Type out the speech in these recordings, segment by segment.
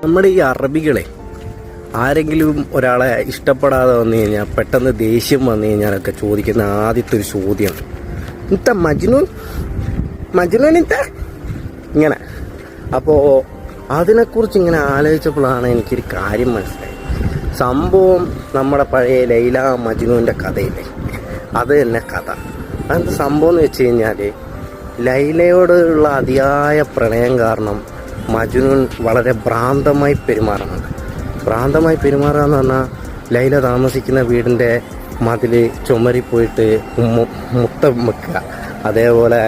നമ്മുടെ ഈ അറബികളെ ആരെങ്കിലും ഒരാളെ ഇഷ്ടപ്പെടാതെ വന്നു കഴിഞ്ഞാൽ പെട്ടെന്ന് ദേഷ്യം വന്നു കഴിഞ്ഞാലൊക്കെ ചോദിക്കുന്ന ആദ്യത്തെ ഒരു ചോദ്യമാണ്, ഇത്ത മജ്നൂൻ ഇത്ത ഇങ്ങനെ. അപ്പോൾ അതിനെക്കുറിച്ച് ഇങ്ങനെ ആലോചിച്ചപ്പോഴാണ് എനിക്കൊരു കാര്യം മനസ്സിലായത്. സംഭവം നമ്മുടെ പഴയ ലൈല മജ്നൂൻ്റെ കഥയില്ലേ, അത് തന്നെ കഥ. അതെന്ത് സംഭവം എന്ന് വെച്ച് കഴിഞ്ഞാൽ, ലൈലയോടുള്ള അതിയായ പ്രണയം കാരണം മജ്നൂൻ വളരെ ഭ്രാന്തമായി പെരുമാറുന്നുണ്ട്. ഭ്രാന്തമായി പെരുമാറുക എന്ന് പറഞ്ഞാൽ, ലൈല താമസിക്കുന്ന വീടിൻ്റെ മതിൽ ചുമരിപ്പോയിട്ട് മുത്തം വെക്കുക, അതേപോലെ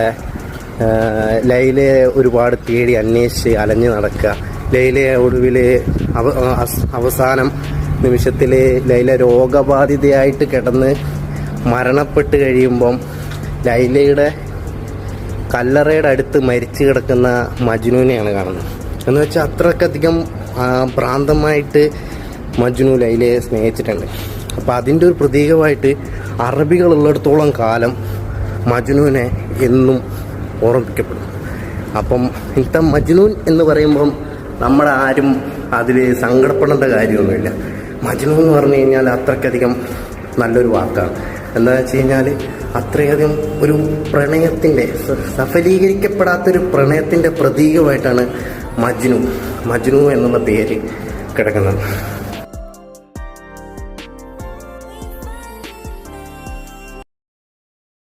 ലൈലയെ ഒരുപാട് തേടി അന്വേഷിച്ച് അലഞ്ഞ് നടക്കുക. ലൈലയെ ഒടുവിൽ അവസാനം നിമിഷത്തിൽ ലൈല രോഗബാധിതയായിട്ട് കിടന്ന് മരണപ്പെട്ട് കഴിയുമ്പം ലൈലയുടെ കല്ലറയുടെ അടുത്ത് മരിച്ചു കിടക്കുന്ന മജ്നൂനെയാണ് കാണുന്നത്. എന്ന് വെച്ചാൽ അത്രക്കധികം ഭ്രാന്തമായിട്ട് മജ്നു ലൈലയെ സ്നേഹിച്ചിട്ടുണ്ട്. അപ്പോൾ അതിൻ്റെ ഒരു പ്രതീകമായിട്ട് അറബികളുള്ളിടത്തോളം കാലം മജ്നുവിനെ എന്നും ഓർമ്മിക്കപ്പെടും. അപ്പം ഇത്ത മജ്നൂൻ എന്ന് പറയുമ്പം നമ്മുടെ ആരും അതിൽ സങ്കടപ്പെടേണ്ട കാര്യമൊന്നുമില്ല. മജ്നു എന്ന് പറഞ്ഞു കഴിഞ്ഞാൽ അത്രയ്ക്കധികം നല്ലൊരു വാക്കാണ്. എന്താണെന്ന് വെച്ച് കഴിഞ്ഞാൽ അത്രയധികം ഒരു പ്രണയത്തിൻ്റെ സഫലീകരിക്കപ്പെടാത്തൊരു പ്രണയത്തിൻ്റെ പ്രതീകമായിട്ടാണ് മജ്നു എന്നുള്ള പേര് കിടക്കുന്നത്.